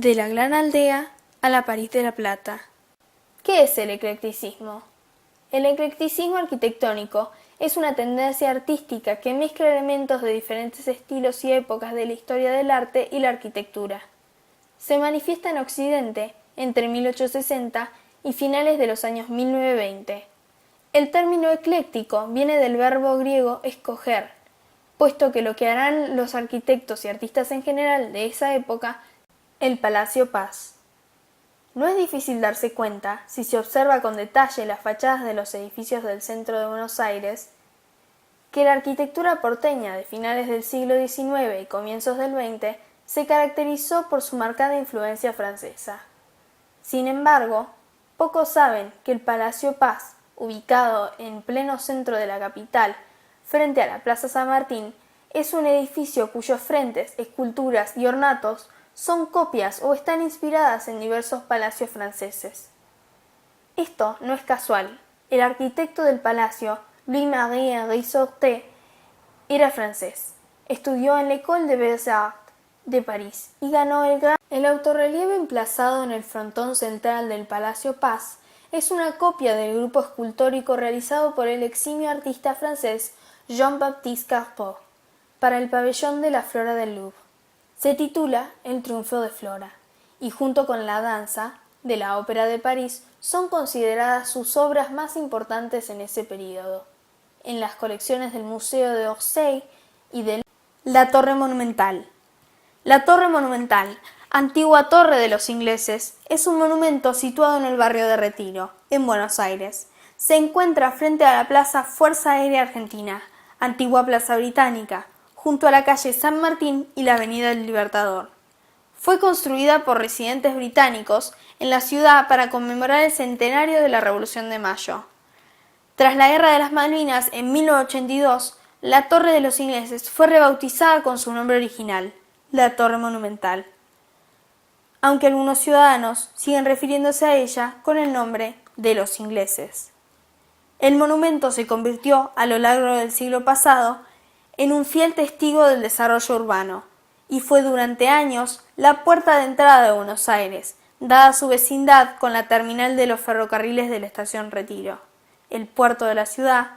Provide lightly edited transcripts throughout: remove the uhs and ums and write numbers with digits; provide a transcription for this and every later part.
De la gran aldea a la París de la Plata. ¿Qué es el eclecticismo? El eclecticismo arquitectónico es una tendencia artística que mezcla elementos de diferentes estilos y épocas de la historia del arte y la arquitectura. Se manifiesta en Occidente entre 1860 y finales de los años 1920. El término ecléctico viene del verbo griego escoger, puesto que lo que harán los arquitectos y artistas en general de esa época, el Palacio Paz. No es difícil darse cuenta, si se observa con detalle las fachadas de los edificios del centro de Buenos Aires, que la arquitectura porteña de finales del siglo XIX y comienzos del XX se caracterizó por su marcada influencia francesa. Sin embargo, pocos saben que el Palacio Paz, ubicado en pleno centro de la capital, frente a la Plaza San Martín, es un edificio cuyos frentes, esculturas y ornatos son copias o están inspiradas en diversos palacios franceses. Esto no es casual. El arquitecto del palacio, Louis-Marie Henri Sortet, era francés. Estudió en l'École des Beaux-Arts de París y ganó el gran. El autorrelieve emplazado en el frontón central del Palacio Paz es una copia del grupo escultórico realizado por el eximio artista francés Jean-Baptiste Carpeaux para el pabellón de la Flora del Louvre. Se titula El triunfo de Flora, y junto con La danza, de la Ópera de París, son consideradas sus obras más importantes en ese período. En las colecciones del Museo de Orsay y de la Torre Monumental. La Torre Monumental, antigua torre de los ingleses, es un monumento situado en el barrio de Retiro, en Buenos Aires. Se encuentra frente a la Plaza Fuerza Aérea Argentina, antigua Plaza Británica, junto a la calle San Martín y la Avenida del Libertador. Fue construida por residentes británicos en la ciudad para conmemorar el centenario de la Revolución de Mayo. Tras la Guerra de las Malvinas en 1982, la Torre de los Ingleses fue rebautizada con su nombre original, la Torre Monumental, aunque algunos ciudadanos siguen refiriéndose a ella con el nombre de los ingleses. El monumento se convirtió a lo largo del siglo pasado en un fiel testigo del desarrollo urbano, y fue durante años la puerta de entrada de Buenos Aires, dada su vecindad con la terminal de los ferrocarriles de la estación Retiro, el puerto de la ciudad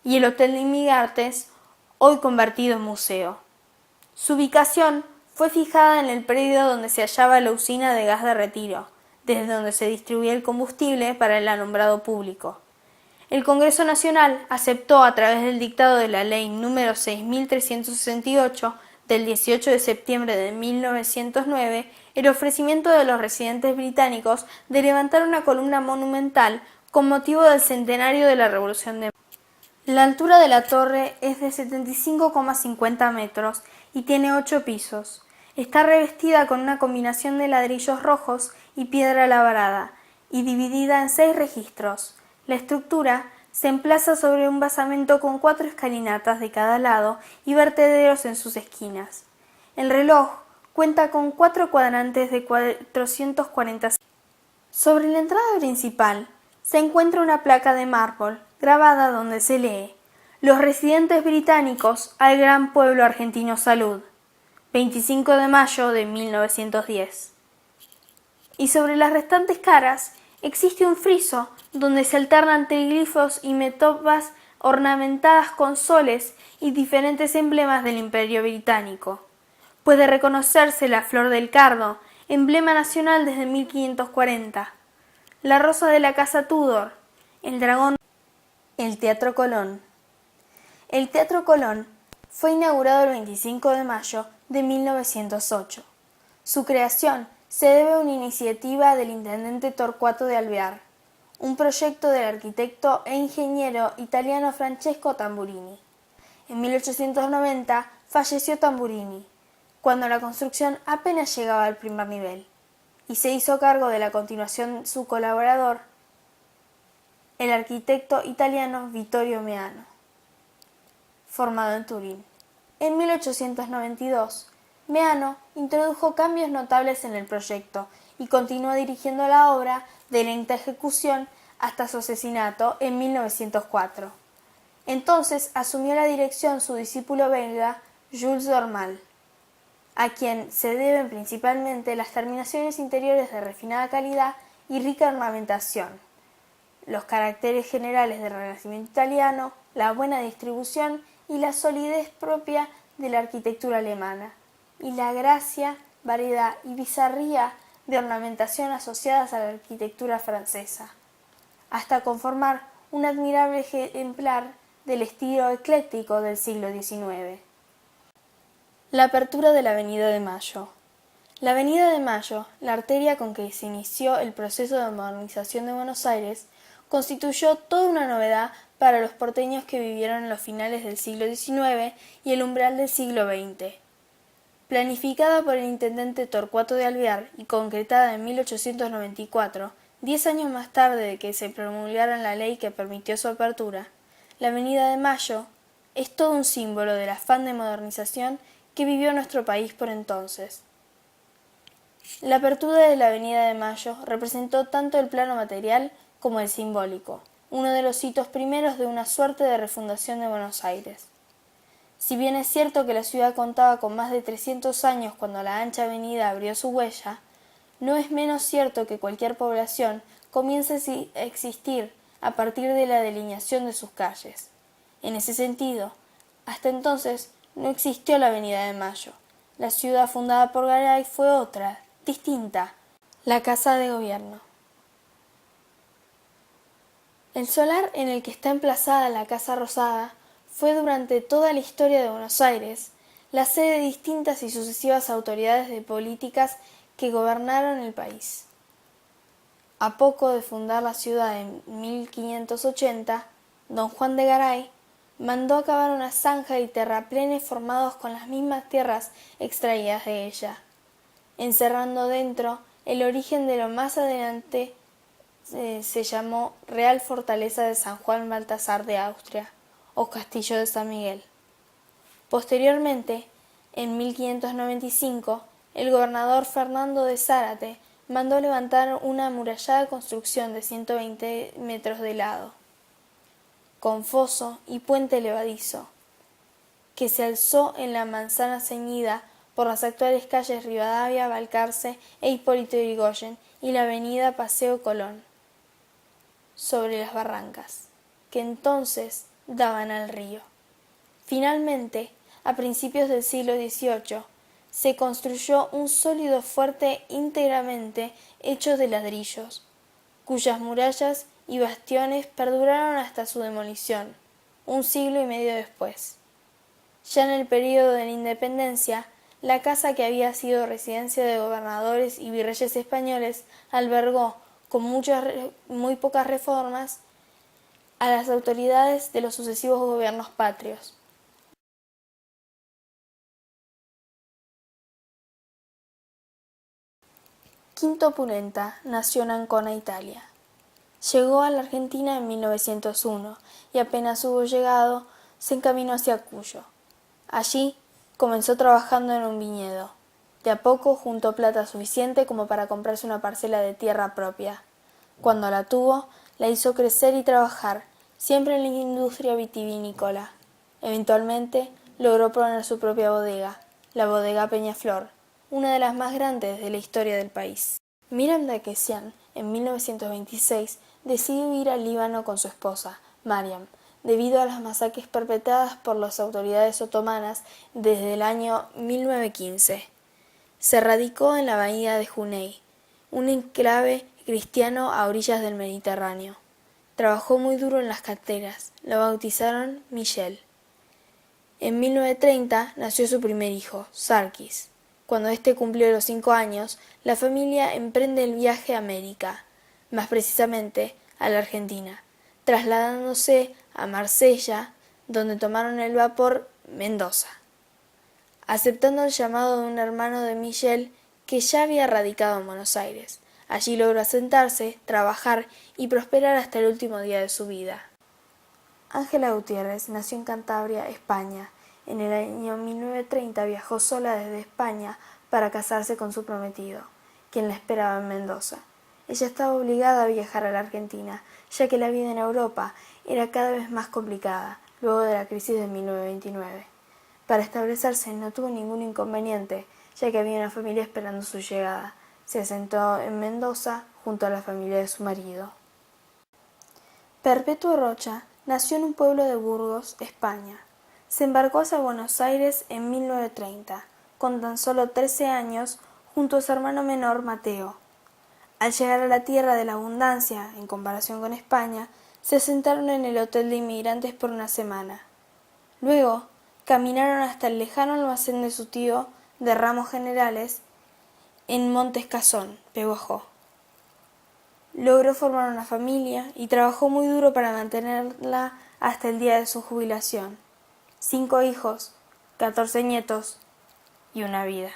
y el Hotel de Inmigrantes, hoy convertido en museo. Su ubicación fue fijada en el predio donde se hallaba la usina de gas de Retiro, desde donde se distribuía el combustible para el alumbrado público. El Congreso Nacional aceptó a través del dictado de la Ley número 6.368 del 18 de septiembre de 1909 el ofrecimiento de los residentes británicos de levantar una columna monumental con motivo del centenario de la Revolución de Mayo. La altura de la torre es de 75,50 metros y tiene 8 pisos. Está revestida con una combinación de ladrillos rojos y piedra labrada y dividida en 6 registros. La estructura se emplaza sobre un basamento con 4 escalinatas de cada lado y vertederos en sus esquinas. El reloj cuenta con 4 cuadrantes de 440. Sobre la entrada principal se encuentra una placa de mármol grabada donde se lee: Los residentes británicos al gran pueblo argentino salud, 25 de mayo de 1910. Y sobre las restantes caras existe un friso donde se alternan triglifos y metopas ornamentadas con soles y diferentes emblemas del Imperio Británico. Puede reconocerse la flor del cardo, emblema nacional desde 1540, la rosa de la Casa Tudor, el dragón, el Teatro Colón. El Teatro Colón fue inaugurado el 25 de mayo de 1908. Su creación se debe a una iniciativa del intendente Torcuato de Alvear, un proyecto del arquitecto e ingeniero italiano Francesco Tamburini. En 1890 falleció Tamburini, cuando la construcción apenas llegaba al primer nivel, y se hizo cargo de la continuación su colaborador, el arquitecto italiano Vittorio Meano, formado en Turín. En 1892, Meano introdujo cambios notables en el proyecto y continuó dirigiendo la obra de lenta ejecución hasta su asesinato en 1904. Entonces asumió la dirección su discípulo belga Jules Dormal. a quien se deben principalmente las terminaciones interiores de refinada calidad y rica ornamentación, los caracteres generales del Renacimiento italiano, la buena distribución y la solidez propia de la arquitectura alemana, y la gracia, variedad y bizarría de ornamentación asociadas a la arquitectura francesa, hasta conformar un admirable ejemplar del estilo ecléctico del siglo XIX. La apertura de la Avenida de Mayo. La Avenida de Mayo, la arteria con que se inició el proceso de modernización de Buenos Aires, constituyó toda una novedad para los porteños que vivieron en los finales del siglo XIX y el umbral del siglo XX. Planificada por el intendente Torcuato de Alvear y concretada en 1894, 10 años más tarde de que se promulgara la ley que permitió su apertura, la Avenida de Mayo es todo un símbolo del afán de modernización que vivió nuestro país por entonces. La apertura de la Avenida de Mayo representó tanto el plano material como el simbólico, uno de los hitos primeros de una suerte de refundación de Buenos Aires. Si bien es cierto que la ciudad contaba con más de 300 años cuando la ancha avenida abrió su huella, no es menos cierto que cualquier población comience a existir a partir de la delineación de sus calles. En ese sentido, hasta entonces no existió la Avenida de Mayo. La ciudad fundada por Garay fue otra, distinta, la Casa de Gobierno. El solar en el que está emplazada la Casa Rosada fue durante toda la historia de Buenos Aires la sede de distintas y sucesivas autoridades de políticas que gobernaron el país. A poco de fundar la ciudad en 1580, don Juan de Garay mandó acavar una zanja y terraplenes formados con las mismas tierras extraídas de ella, encerrando dentro el origen de lo más adelante se llamó Real Fortaleza de San Juan Baltasar de Austria, o Castillo de San Miguel. Posteriormente, en 1595, el gobernador Fernando de Zárate mandó levantar una amurallada construcción de 120 metros de lado, con foso y puente levadizo, que se alzó en la manzana ceñida por las actuales calles Rivadavia, Balcarce e Hipólito Yrigoyen y la avenida Paseo Colón, sobre las barrancas, que entonces daban al río. Finalmente, a principios del siglo XVIII, se construyó un sólido fuerte íntegramente hecho de ladrillos, cuyas murallas y bastiones perduraron hasta su demolición, un siglo y medio después. Ya en el período de la Independencia, la casa que había sido residencia de gobernadores y virreyes españoles albergó, con muy pocas reformas, a las autoridades de los sucesivos gobiernos patrios. Quinto Pulenta nació en Ancona, Italia. Llegó a la Argentina en 1901 y apenas hubo llegado, se encaminó hacia Cuyo. Allí comenzó trabajando en un viñedo. De a poco juntó plata suficiente como para comprarse una parcela de tierra propia. Cuando la tuvo, la hizo crecer y trabajar, siempre en la industria vitivinícola. Eventualmente logró poner su propia bodega, la bodega Peñaflor, una de las más grandes de la historia del país. Miram de Akesian, en 1926, decidió ir al Líbano con su esposa, Mariam, debido a las masacres perpetradas por las autoridades otomanas desde el año 1915. Se radicó en la bahía de Juney, un enclave cristiano a orillas del Mediterráneo. Trabajó muy duro en las canteras. Lo bautizaron Michel. En 1930 nació su primer hijo, Sarkis. Cuando éste cumplió los 5 años, la familia emprende el viaje a América, más precisamente a la Argentina, trasladándose a Marsella, donde tomaron el vapor Mendoza, aceptando el llamado de un hermano de Michel que ya había radicado en Buenos Aires. Allí logró asentarse, trabajar y prosperar hasta el último día de su vida. Ángela Gutiérrez nació en Cantabria, España. En el año 1930 viajó sola desde España para casarse con su prometido, quien la esperaba en Mendoza. Ella estaba obligada a viajar a la Argentina, ya que la vida en Europa era cada vez más complicada, luego de la crisis de 1929. Para establecerse no tuvo ningún inconveniente, ya que había una familia esperando su llegada. Se asentó en Mendoza junto a la familia de su marido. Perpetuo Rocha nació en un pueblo de Burgos, España. Se embarcó hacia Buenos Aires en 1930, con tan solo 13 años, junto a su hermano menor Mateo. Al llegar a la tierra de la abundancia, en comparación con España, se asentaron en el hotel de inmigrantes por una semana. Luego, caminaron hasta el lejano almacén de su tío de ramos generales en Montes Casón, Pehuajó. Logró formar una familia y trabajó muy duro para mantenerla hasta el día de su jubilación. 5 hijos, 14 nietos y una vida.